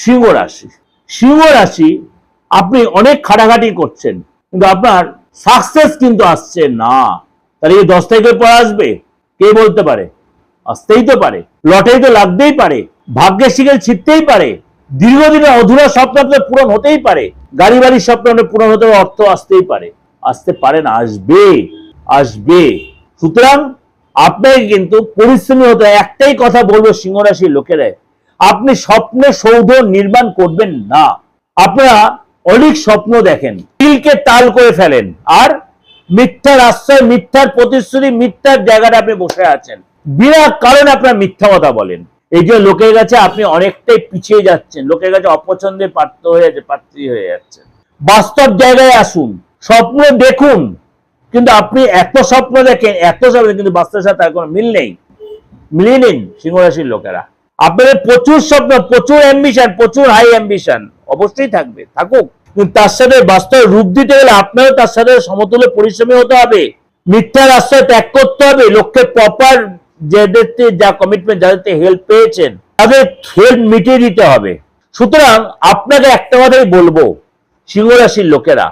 সিংহ রাশি। সিংহ রাশি আপনি অনেক খাটাখাটি করছেন কিন্তু আপনার সাকসেস কিন্তু আসছে না। তাহলে এই 10 তারিখের পর আসবে? কে বলতে পারে? আসতেই তো পারে, লটারি তো লাগতেই পারে, ভাগ্যের শিখে ছিটতেই পারে, দীর্ঘদিনের অধুরা স্বপ্ন আপনার পূরণ হতেই পারে, গাড়ি বাড়ির স্বপ্ন আপনার পূরণ হতে অর্থ আসতেই পারে। আসতে পারে না, আসবে, আসবে। সুতরাং আপনাকে কিন্তু পরিশ্রমী হতে। একটাই কথা বলবো সিংহ রাশির লোকেরা, আপনি স্বপ্নে সৌধ নির্মাণ করবেন না। আপনারা অনেক স্বপ্ন দেখেন, তিলকে তাল করে ফেলেন, আর মিথ্যার আশ্রয়, মিথ্যার প্রতিশ্রুতি, মিথ্যার জায়গাটা আপনি বসে আছেন, বিনা কারণে আপনার মিথ্যা কথা বলেন। এই যে লোকের কাছে আপনি অনেকটাই পিছিয়ে যাচ্ছেন, লোকের কাছে অপছন্দের পাত্র হয়ে যাচ্ছে, পাত্রী হয়ে যাচ্ছেন। বাস্তব জায়গায় আসুন, স্বপ্ন দেখুন। কিন্তু আপনি এত স্বপ্ন দেখেন, এত স্বপ্ন, কিন্তু বাস্তবের সাথে তার কোনো মিল নেই। মিলিয়ে নিন সিংহ রাশির লোকেরা। আপনাদের প্রচুর স্বপ্ন, প্রচুর অ্যাম্বিশন, প্রচুর হাই অ্যাম্বিশন অবশ্যই থাকবে, থাকুক, কিন্তু তার সাথে বাস্তবে রূপ দিতে গেলে আপনারও তার সাথে সমতুল্য পরিশ্রমী হতে হবে। মিথ্যার আশ্রয় ত্যাগ করতে হবে। লোককে প্রপার যাদেরকে যা কমিটমেন্ট, যাদেরকে হেল্প পেয়েছেন তাদের হেল্প মিটিয়ে দিতে হবে। সুতরাং আপনাকে একটা কথাই বলবো সিংহ রাশির লোকেরা,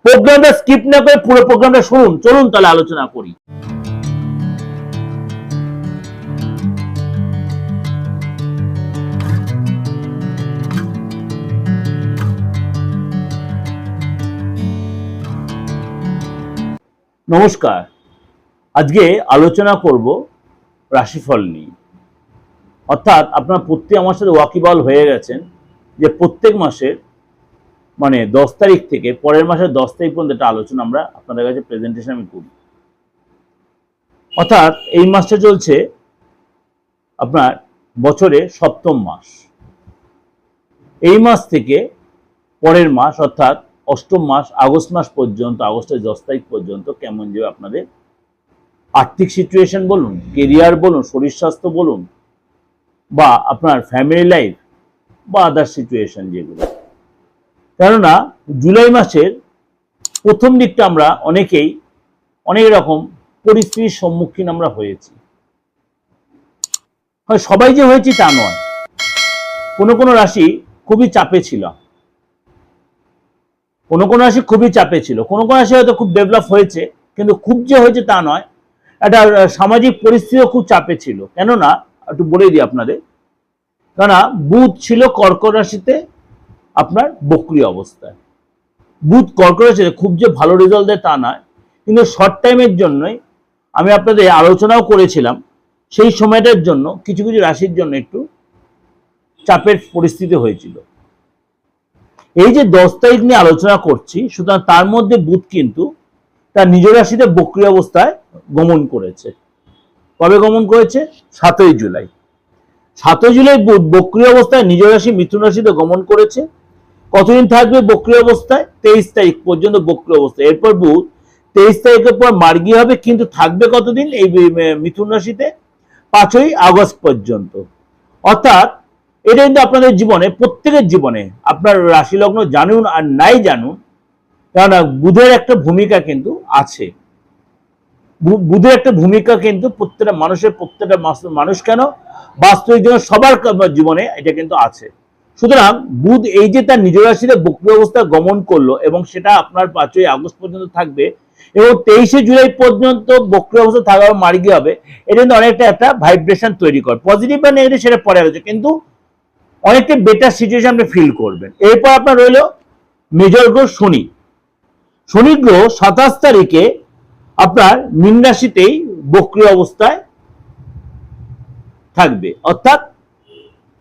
প্রোগ্রামটা স্কিপ না করে পুরো প্রোগ্রামটা শুনুন। চলুন তাহলে আলোচনা করি। নমস্কার, আজকে আলোচনা করব রাশিফল নিয়ে। অর্থাৎ আপনারা প্রত্যেক আমার সাথে ওয়াকিবল হয়ে গেছেন যে প্রত্যেক মাসের 10 তারিখ থেকে পরের মাসের 10 তারিখ পর্যন্ত একটা আলোচনা আমরা আপনাদের কাছে প্রেজেন্টেশন আমি করি। অর্থাৎ এই মাসটা চলছে আপনার বছরে 7ম মাস। এই মাস থেকে পরের মাস অর্থাৎ 8ম মাস, আগস্ট মাস পর্যন্ত, আগস্টের 10 তারিখ পর্যন্ত কেমন যাবে আপনাদের আর্থিক সিচুয়েশন বলুন, কেরিয়ার বলুন, শরীর স্বাস্থ্য বলুন, বা আপনার ফ্যামিলি লাইফ বা আদার সিচুয়েশন যেগুলো। কেননা জুলাই মাসের প্রথম দিকটা আমরা অনেকেই অনেক রকম পরিস্থিতির সম্মুখীন আমরা হয়েছি। হয় সবাই যে হয়েছি তা নয়, কোনো কোনো রাশি খুবই চাপে ছিল, কোনো কোনো রাশি খুবই চাপে ছিল, কোনো কোনো রাশি হয়তো খুব ডেভেলপ হয়েছে, কিন্তু খুব যে হয়েছে তা নয়। একটা সামাজিক পরিস্থিতিও খুব চাপে ছিল। কেননা একটু বলে দিই আপনাদের, কেননা বুধ ছিল কর্কট রাশিতে আপনার বক্রী অবস্থায়। বুধ কর্কট রাশিতে খুব যে ভালো রেজাল্ট দেয় তা নয়, কিন্তু শর্ট টাইমের জন্যই আমি আপনাদের আলোচনাও করেছিলাম, সেই সময়টার জন্য কিছু কিছু রাশির জন্য একটু চাপের পরিস্থিতি হয়েছিল। এই যে 10 তারিখ নিয়ে আলোচনা করছি, সুতরাং তার মধ্যে বুধ কিন্তু তার নিজ রাশিতে বক্রী অবস্থায় গমন করেছে। কবে গমন করেছে? 7ই জুলাই। 7ই জুলাই বুধ বক্রী অবস্থায় নিজ রাশি মিথুন রাশিতে গমন করেছে। কতদিন থাকবে বক্রী অবস্থায়? 23 তারিখ পর্যন্ত বক্রী অবস্থায়। এরপর বুধ 23 তারিখের পর মার্গী হবে, কিন্তু থাকবে কতদিন এই মিথুন রাশিতে? 5ই আগস্ট পর্যন্ত। অর্থাৎ এটা কিন্তু আপনাদের জীবনে, প্রত্যেকের জীবনে, আপনার রাশি লগ্ন জানুন আর নাই জানুন, কেননা বুধের একটা ভূমিকা কিন্তু আছে। বুধের একটা ভূমিকা কিন্তু প্রত্যেকটা মানুষের, প্রত্যেকটা মানুষ কেন, বাস্তবিক জীবনে সবার জীবনে এটা কিন্তু আছে। সুতরাং বুধ এই যে তার নিজ রাশিতে বক্রী অবস্থায় গমন করলো এবং সেটা আপনার 5ই আগস্ট পর্যন্ত থাকবে এবং 23শে জুলাই পর্যন্ত বক্রী অবস্থা থাকার মার্গী হবে, এটা কিন্তু অনেকটা একটা ভাইব্রেশন তৈরি করে। পজিটিভ বা নেগেটিভ সেটা পরে আছে, কিন্তু অনেকটা বেটার সিচুয়েশন আপনি ফিল করবেন। এরপর আপনার রইল মেজর গ্রহ শনি। শনি গ্রহ 27 তারিখে আপনার মীন রাশিতেই বক্রী অবস্থায় থাকবে। অর্থাৎ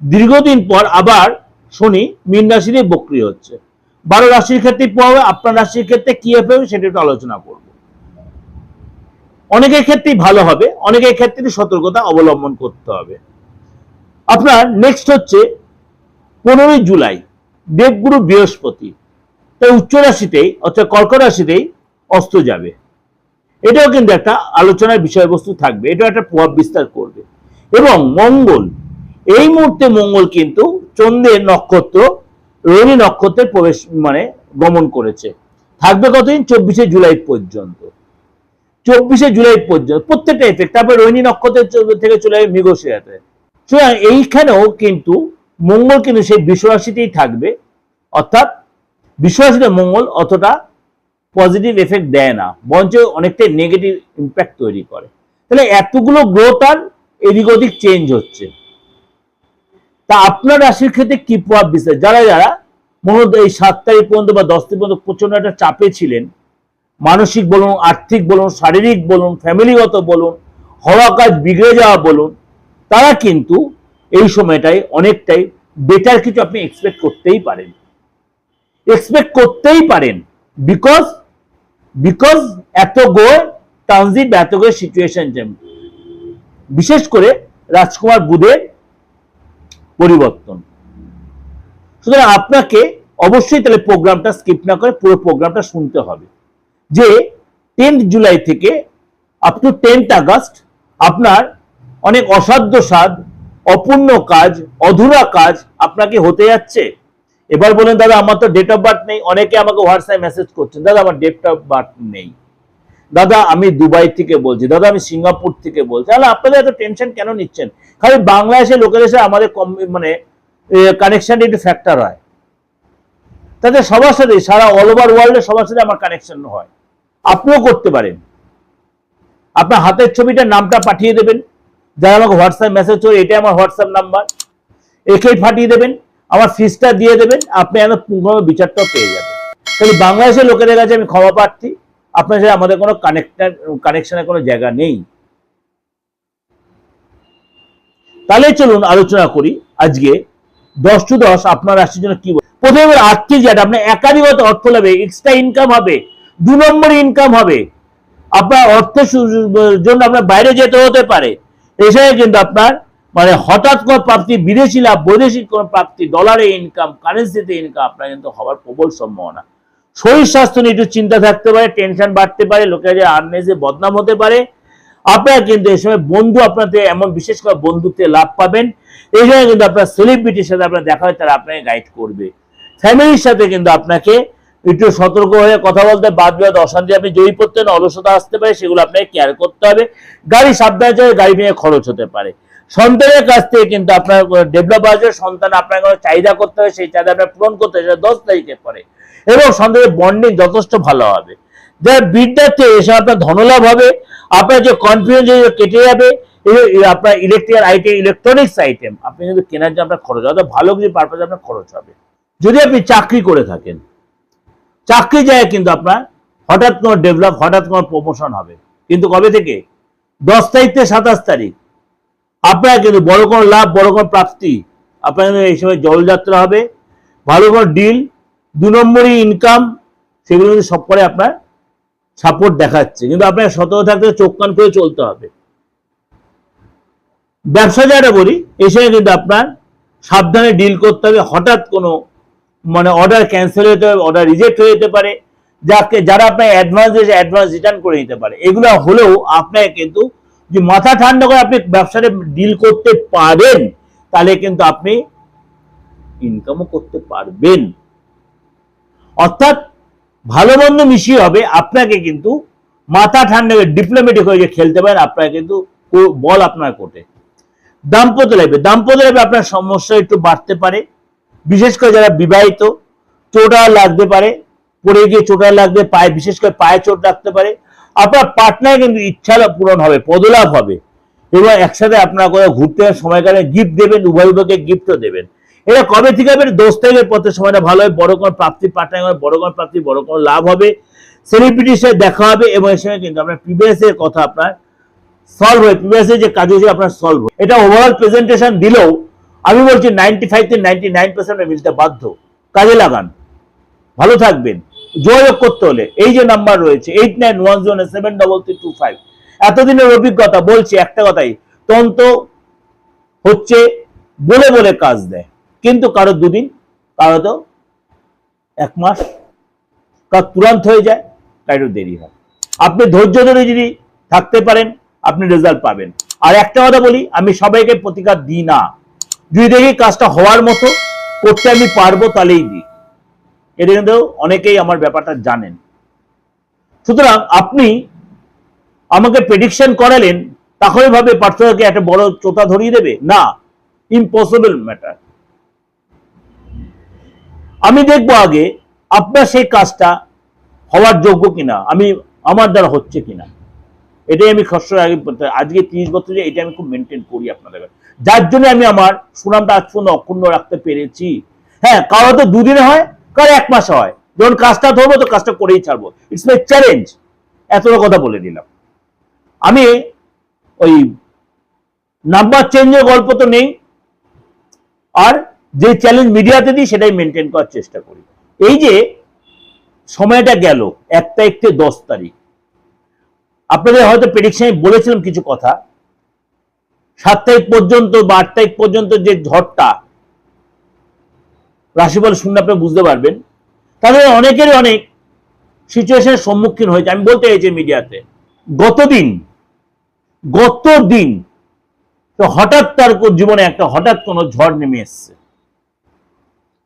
দীর্ঘদিন পর আবার শনি মীন রাশিতে বক্রী হচ্ছে। 12 রাশির ক্ষেত্রে পাবে, আপনার রাশির ক্ষেত্রে কি হবে সেটা একটু আলোচনা করব। অনেকের ক্ষেত্রেই ভালো হবে, অনেকের ক্ষেত্রে সতর্কতা অবলম্বন করতে হবে। আপনার নেক্সট হচ্ছে 15ই জুলাই দেবগুরু বৃহস্পতি তাই উচ্চ রাশিতেই অর্থাৎ কর্কট রাশিতেই অস্ত যাবে। এটাও কিন্তু একটা আলোচনার বিষয়বস্তু থাকবে, এটাও একটা প্রভাব বিস্তার করবে। এবং মঙ্গল, এই মুহূর্তে মঙ্গল কিন্তু চন্দ্রের নক্ষত্র রোহিণী নক্ষত্রের প্রবেশ গমন করেছে। থাকবে কতদিন? 24শে জুলাই পর্যন্ত। 24শে জুলাই পর্যন্ত প্রত্যেকটা এফেক্ট। তারপর রোহিণী নক্ষত্রের থেকে চলে যাবে মৃগশিরাতে। সুতরাং এইখানেও কিন্তু মঙ্গল কিন্তু সেই বিশ্বরাশিতেই থাকবে, অর্থাৎ বিশ্বরাশিতে মঙ্গল অতটা পজিটিভ এফেক্ট দেয় না, বরঞ্চ অনেকটাই নেগেটিভ ইম্প্যাক্ট তৈরি করে। তাহলে এতগুলো গ্রহ তার এদিক ওদিক চেঞ্জ হচ্ছে, তা আপনার রাশির ক্ষেত্রে কি প্রভাব বিস্তার? যারা যারা মনে এই 7 তারিখ পর্যন্ত বা 10 তারিখ পর্যন্ত প্রচন্ড একটা চাপে ছিলেন, মানসিক বলুন, আর্থিক বলুন, শারীরিক বলুন, ফ্যামিলিগত বলুন, হওয়া কাজ বিগড়ে যাওয়া বলুন, তারা কিন্তু এই সময়টাই অনেকটাই বেটার কিছু আপনি এক্সপেক্ট করতেই পারেন, বিকজ এত গ্রহ ট্রানজিট বা এত গ্রহ সিচুয়েশন, বিশেষ করে রাজকুমার বুধের পরিবর্তন। সুতরাং আপনাকে অবশ্যই তাহলে প্রোগ্রামটা স্কিপ না করে পুরো প্রোগ্রামটা শুনতে হবে, যে 10 জুলাই থেকে আপ টু 10 আগস্ট আপনার অনেক অসাধ্য সাধ, অপূর্ণ কাজ, অধুরা কাজ আপনাকে হতে যাচ্ছে। এবার বলেন দাদা আমার তো ডেট অফ বার্থ নেই, অনেকে আমাকে হোয়াটসঅ্যাপ মেসেজ করছেন, দাদা আমার ডেট অফ বার্থ নেই, দাদা আমি দুবাই থেকে বলছি, দাদা আমি সিঙ্গাপুর থেকে বলছি। তাহলে আপনাদের এত টেনশন কেন নিচ্ছেন? খালি বাংলাদেশের লোকেদের সাথে আমাদের মানে কানেকশনটা একটু ফ্যাক্টর হয়, তাদের সবার সাথে সারা অল ওভার ওয়ার্ল্ডে সবার সাথে আমার কানেকশন হয়। আপনিও করতে পারেন, আপনার হাতের ছবিটা নামটা পাঠিয়ে দেবেন, যারা আমাকে হোয়াটসঅ্যাপ মেসেজ করে এটাই আমার হোয়াটসঅ্যাপ নাম্বার, একেই পাঠিয়ে দেবেন, আমার ফিসটা দিয়ে দেবেন, আপনি একদম পুঙ্খানু বিচারটাও পেয়ে যাবেন। তাহলে বাংলাদেশের লোকেদের কাছে আমি ক্ষমা প্রার্থী, আপনার সাথে আমাদের কোনো কানেকশনের কোনো জায়গা নেই। তাহলে চলুন আলোচনা করি আজকে 10 to 10 আপনার রাশির জন্য কি। প্রথমে আর্থিক যেটা আপনার একাধিকত অর্থ লাভে, এক্সট্রা ইনকাম হবে, 2 নম্বর ইনকাম হবে, আপনার অর্থের জন্য আপনার বাইরে যেতে হতে পারে, এছাড়া কিন্তু আপনার মানে হঠাৎ কোনো প্রাপ্তি, বিদেশি লাভ, বৈদেশিক কোনো প্রাপ্তি, ডলারে ইনকাম, কারেন্সিতে ইনকাম আপনার কিন্তু হওয়ার প্রবল সম্ভাবনা। শরীর স্বাস্থ্য নিয়ে একটু চিন্তা থাকতে পারে, টেনশন বাড়তে পারে, লোকের যে আননেসে বদনাম হতে পারে। আপনারা কিন্তু এই সময় বন্ধু আপনাদের এমন বিশেষ করে বন্ধুত্বে লাভ পাবেন, এই সময় কিন্তু আপনার সেলিব্রিটির সাথে আপনার দেখা হয়, তারা আপনাকে গাইড করবে। ফ্যামিলির সাথে কিন্তু আপনাকে একটু সতর্ক হয়ে কথা বলতে, বাদ বিবাদ অশান্তি আপনি জয়ী পড়তেন, অলসতা আসতে পারে, সেগুলো আপনাকে কেয়ার করতে হবে। গাড়ি সাবধানে চলে, গাড়ি নিয়ে খরচ হতে পারে। সন্তানের কাছ থেকে কিন্তু আপনার ডেভেলপ আসবে, সন্তান আপনার কোনো চাহিদা করতে হবে, সেই চাহিদা আপনার পূরণ করতে হবে, 10 তারিখের পরে, এবং সন্তানের বন্ডিং যথেষ্ট ভালো হবে। যারা বিদ্যার্থী এসে আপনার ধনলাভ হবে, আপনার যে কনফিডেন্স কেটে যাবে, আপনার ইলেকট্রিক্যাল আইটেম, ইলেকট্রনিক্স আইটেম আপনি কিন্তু কেনার জন্য আপনার খরচ হবে, ভালো কিছু পারপাসে আপনার খরচ হবে। যদি আপনি চাকরি করে থাকেন, চাকরি যায় কিন্তু আপনার হঠাৎ কোনো ডেভেলপ, হঠাৎ কোনো প্রমোশন হবে, কিন্তু কবে থেকে? 10 তারিখ থেকে 27 তারিখ আপনার কিন্তু বড় কোনো লাভ, বড় কোনো প্রাপ্তি আপনার কিন্তু এই সময় জলযাত্রা হবে, ভালো কোনো ডিল, 2 নম্বরই ইনকাম, সেগুলো কিন্তু সব করে আপনার সাপোর্ট দেখাচ্ছে। কিন্তু আপনার সতর্ক থাকতে, চোখ কান করে চলতে হবে। ব্যবসা যারা বলি, এই সময় কিন্তু আপনার সাবধানে ডিল করতে হবে, হঠাৎ কোনো মানে অর্ডার ক্যান্সেল হতে হবে, অর্ডার রিজেক্ট হয়ে যেতে পারে, যারা আপনার অ্যাডভান্স দিয়েছে অ্যাডভান্স রিটার্ন করে নিতে পারে। এগুলো হলেও আপনাকে কিন্তু যে মাথা ঠান্ডা করে আপনি ব্যবসাতে ডিল করতে পারেন, তাহলে কিন্তু আপনি ইনকামও করতে পারবেন। অর্থাৎ ভালো মন্দ মিশিয়ে হবে, আপনাকে কিন্তু মাথা ঠান্ডা করে ডিপ্লোম্যাটিক হয়ে খেলতে পারেন, আপনার কিন্তু বল আপনার কোর্টে। দাম্পত্য লাইফে আপনার সমস্যা একটু বাড়তে পারে, বিশেষ করে যারা বিবাহিত, চোট লাগতে পারে, পড়ে গিয়ে চোট লাগবে, পায়ে বিশেষ করে পায়ে চোট লাগতে পারে। আপনার পার্টনার কিন্তু ইচ্ছা পূরণ হবে, পদলাভ হবে, এবং একসাথে আপনার কোথাও ঘুরতে সময়কালে গিফট দেবেন, উভয় উভয়কে গিফটও দেবেন। এটা কবে থেকে হবে? 10 তারিখের পথে সময়টা ভালো হয়, বড় কোনো প্রাপ্তি, পার্টনার বড় কোনো প্রাপ্তি, বড় কোনো লাভ হবে, সেলিব্রিটির সাথে দেখা হবে, এবং এর সঙ্গে কিন্তু আপনার প্রিভিয়াস এর কথা আপনার সলভ হয়, প্রিভিয়াস যে কাজ হয়েছে আপনার সলভ হয়। এটা ওভারঅল প্রেজেন্টেশন দিলেও আমি বলছি 95 থেকে 99% মিলতে বাধ্য। কাজে লাগান, ভালো থাকবেন। যোগাযোগ করতে হলে এই যে নাম্বার রয়েছে 8910733325। এতদিনের অভিজ্ঞতা বলছি একটা কথাই, তন্ত্র হচ্ছে বলে বলে কাজ দেয়, কিন্তু কারো 2 দিন, কারো তো 1 মাস, কারো তুরন্ত হয়ে যায়, কারো দেরি হয়। আপনি ধৈর্য ধরে যদি থাকতে পারেন, আপনি রেজাল্ট পাবেন। আর একটা কথা বলি, আমি সবাইকে প্রতিকার দিই না, যদি দেখি কাজটা হওয়ার মতো করতে আমি পারবো তাহলেই দিই। এটা কিন্তু অনেকেই আমার ব্যাপারটা জানেন। সুতরাং আপনি আমাকে প্রেডিকশন করালেন, তাহলে ভাবে পার্থক্যকে একটা বড় চোতা ধরিয়ে দেবে না, ইম্পসিবল ম্যাটার। আমি দেখবো আগে আপনার সেই কাজটা হওয়ার যোগ্য কিনা, আমার দ্বারা হচ্ছে কিনা। এটাই আমি খসড়া আগে আজকে 30 বছরে এটা আমি খুব মেনটেন করি আপনাদের, যার জন্য আমি আমার সুনামটা আজ পর্যন্ত অক্ষুণ্ণ রাখতে পেরেছি। হ্যাঁ, কারো তো দুদিনে হয়, কারো 1 মাসে হয়। যখন কাজটা ধরবো তো কাজটা করেই ছাড়বো, ইটস মাই চ্যালেঞ্জ। এতটা কথা বলে দিলাম। আমি ওই নাম্বার চেঞ্জের গল্প তো নেই, আর যে চ্যালেঞ্জ মিডিয়াতে দিই সেটাই মেনটেন করার চেষ্টা করি। এই যে সময়টা গেল 1 তারিখ থেকে 10 তারিখ, আপনাদের হয়তো প্রেডিকশনে বলেছিলাম কিছু কথা, 7 তারিখ পর্যন্ত বা 8 তারিখ পর্যন্ত যে ঝড়টা রাশিফল শুনলে আপনি বুঝতে পারবেন, তাদের অনেকেরই অনেক সিচুয়েশনের সম্মুখীন হয়েছে। আমি বলতে চাইছি মিডিয়াতে, গতদিন তো হঠাৎ তার জীবনে একটা হঠাৎ কোনো ঝড় নেমে এসছে।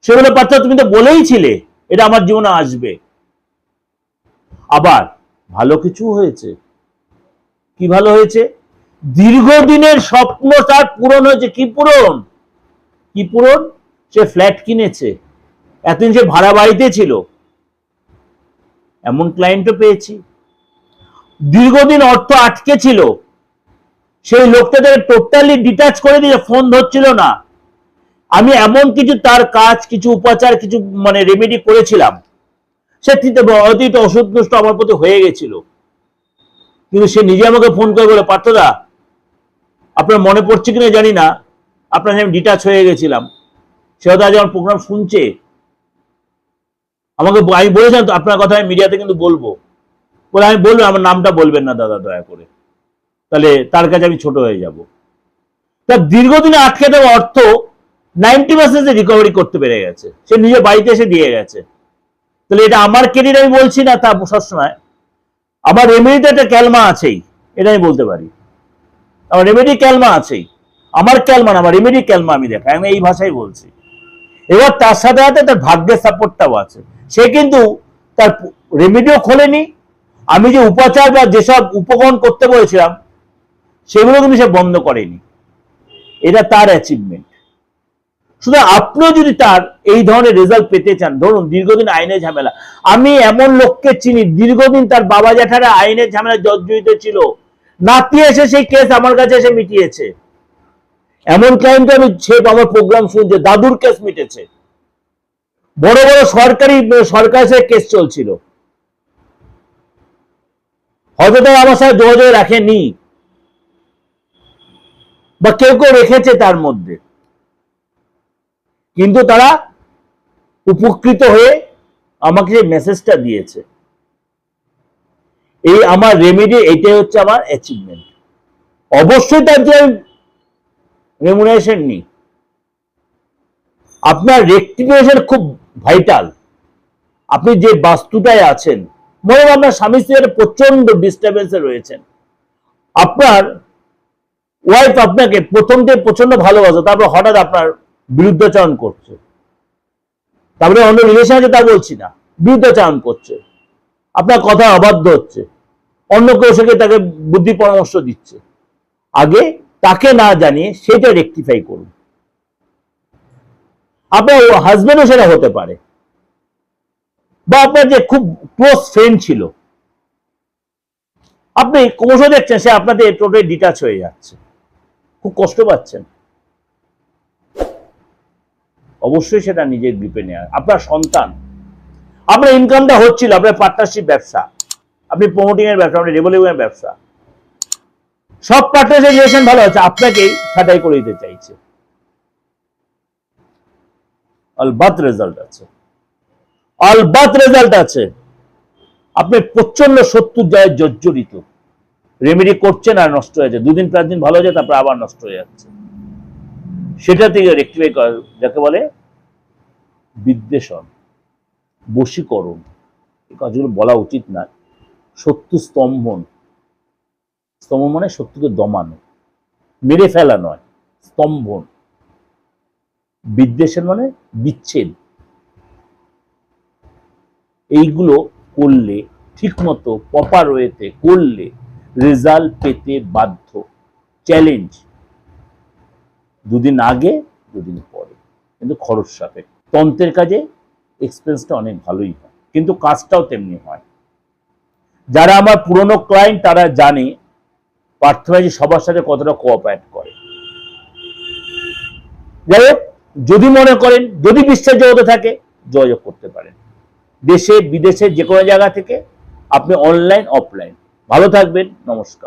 সেগুলো বাচ্চা তুমি তো বলেই ছিলে এটা আমার জীবনে আসবে। আবার ভালো কিছু হয়েছে। কি ভালো হয়েছে? দীর্ঘদিনের স্বপ্ন তার পূরণ হয়েছে। কি পূরণ? সে ফ্ল্যাট কিনেছে। এতদিন সে ভাড়া বাড়িতে ছিল, এমন ক্লায়েন্টও পেয়েছি। দীর্ঘদিন অর্থ আটকে ছিল, সেই লোকটা তাকে টোটালি ডিটাচ করে দিয়ে ফোন ধরছিল না। আমি এমন কিছু তার কাজ, কিছু উপাচার, কিছু মানে রেমেডি করেছিলাম, সে অতীত অসন্তুষ্ট আমার প্রতি হয়ে গেছিল। কিন্তু সে নিজে আমাকে ফোন করে বলে, পার্থদা আপনার মনে পড়ছে কিনা জানি না, আপনার সাথে আমি ডিটাচ হয়ে গেছিলাম। সে হয়তো আজ আমার প্রোগ্রাম শুনছে। আমি বলেছিলাম তো আপনার কথা আমি মিডিয়াতে কিন্তু বলবো, বলে আমি বলবো আমার নামটা বলবেন না দাদা দয়া করে, তাহলে তার কাছে আমি ছোট হয়ে যাব। তার দীর্ঘদিনে আটকে দেওয়া অর্থ 90% রিকভারি করতে পেরে গেছে, সে নিজের বাড়িতে এসে দিয়ে গেছে। তাহলে এটা আমার ক্রেডিট আমি বলছি না তা সবসময়, আমার রেমেডিতে একটা ক্যালমা আছেই, এটা আমি বলতে পারি। আমার রেমেডি ক্যালমা আছেই, আমার ক্যালমা না, আমার রেমেডি ক্যালমা আমি দেখাই, আমি এই ভাষায় বলছি। এবার তার সাথে সাথে তার ভাগ্যের সাপোর্টটাও আছে। সে কিন্তু তার রেমেডিও খোলেনি, আমি যে উপাচার বা যেসব উপকরণ করতে বলেছিলাম সেগুলো কিন্তু সে বন্ধ করেনি। এটা তার অ্যাচিভমেন্ট। শুধু আপনিও যদি তার এই ধরনের রেজাল্ট পেতে চান, ধরুন দীর্ঘদিন আইনের ঝামেলা, আমি এমন লোককে চিনি দীর্ঘদিন তার বাবা জ্যাঠারা আইনের ঝামেলা জর্জরিত ছিল, নাতি এসে সেই কেস আমার কাছে এসে মিটিয়েছে। এমন ক্লায়েন্ট আমি আমার প্রোগ্রাম শুনছে, দাদুর কেস মিটেছে। বড় বড় সরকারি কেস চলছিল, হয়তো তারা আমার সাথে যোগাযোগ রাখেনি বা কেউ রেখেছে তার মধ্যে, কিন্তু তারা উপকৃত হয়ে আমাকে যে মেসেজটা দিয়েছে, এই আমার রেমেডি, এইটাই হচ্ছে আমার অ্যাচিভমেন্ট। অবশ্যই তার যে রেমুনারেশন নেই, আপনার রেক্টিফিকেশন খুব ভাইটাল। আপনি যে বাস্তুটায় আছেন, মনে হয় আপনার স্বামী স্ত্রীর প্রচন্ড ডিস্টার্বেন্সে রয়েছেন, আপনার ওয়াইফ আপনাকে প্রথম থেকে প্রচন্ড ভালোবাসে, তারপর হঠাৎ আপনার বিরুদ্ধাচরণ করছে, তারপরে অন্য রিলেশন আছে তা বলছি না, বিরুদ্ধাচরণ করছে, আপনার কথা অবাধ্য হচ্ছে, অন্য কেউ সঙ্গে তাকে বুদ্ধি পরামর্শ দিচ্ছে। আগে তাকে না জানিয়ে সেটা রেকটিফাই করুন। আপনার হাজবেন্ডও সেটা হতে পারে, বা আপনার যে খুব ক্লোজ ফ্রেন্ড ছিল, আপনি ক্রমশ দেখছেন সে আপনাদের টোটালি ডিটাচ হয়ে যাচ্ছে, খুব কষ্ট পাচ্ছেন। অবশ্যই সেটা নিজের গ্রিপে নেওয়া। আপনার সন্তান, আপনার ইনকামটা হচ্ছিল, আপনার পার্টনারশিপ ব্যবসা, আপনি প্রমোটিং এর ব্যবসা, আপনি ডেভেলপিং এর ব্যবসা, সব পার্টনারশিপ রিলেশন ভালো আছে, আপনাকেই ছাঁটাই করে দিতে চাইছে। অলবাত রেজাল্ট আছে, আপনি প্রচন্ড শত্রুর জায়গায় জর্জরিত, রেমেডি করছেন আর নষ্ট হয়ে যাচ্ছে, 2-4 দিন ভালো হয়ে যায়, তারপর আবার নষ্ট হয়ে যাচ্ছে। সেটা থেকে রেক্টিফাই করা, যাকে বলে বিদ্বেষণ, বশীকরণ, এই কাজগুলো বলা উচিত না। শত্রু স্তম্ভন মানে শত্রুকে দমানো, মেরে ফেলা নয়, স্তম্ভন। বিদ্বেষণ মানে বিচ্ছেদ। এইগুলো করলে, ঠিক মতো প্রপার ওয়েতে করলে রেজাল্ট পেতে বাধ্য। চ্যালেঞ্জ, 2 দিন আগে 2 দিন পরে, কিন্তু খরচ সাপেক্ষ। তন্ত্রের কাজে এক্সপেন্সটা অনেক ভালোই হয়, কিন্তু কাজটাও তেমনি হয়। যারা আমার পুরনো ক্লায়েন্ট তারা জানে পার্থবাজি সবার সাথে কতটা কোঅপারেট করে। যাই হোক, যদি মনে করেন, যদি বিশ্বাসযোগ্যতা থাকে, যোগাযোগ করতে পারেন। দেশে বিদেশে যে কোনো জায়গা থেকে, আপনি অনলাইন অফলাইন। ভালো থাকবেন, নমস্কার।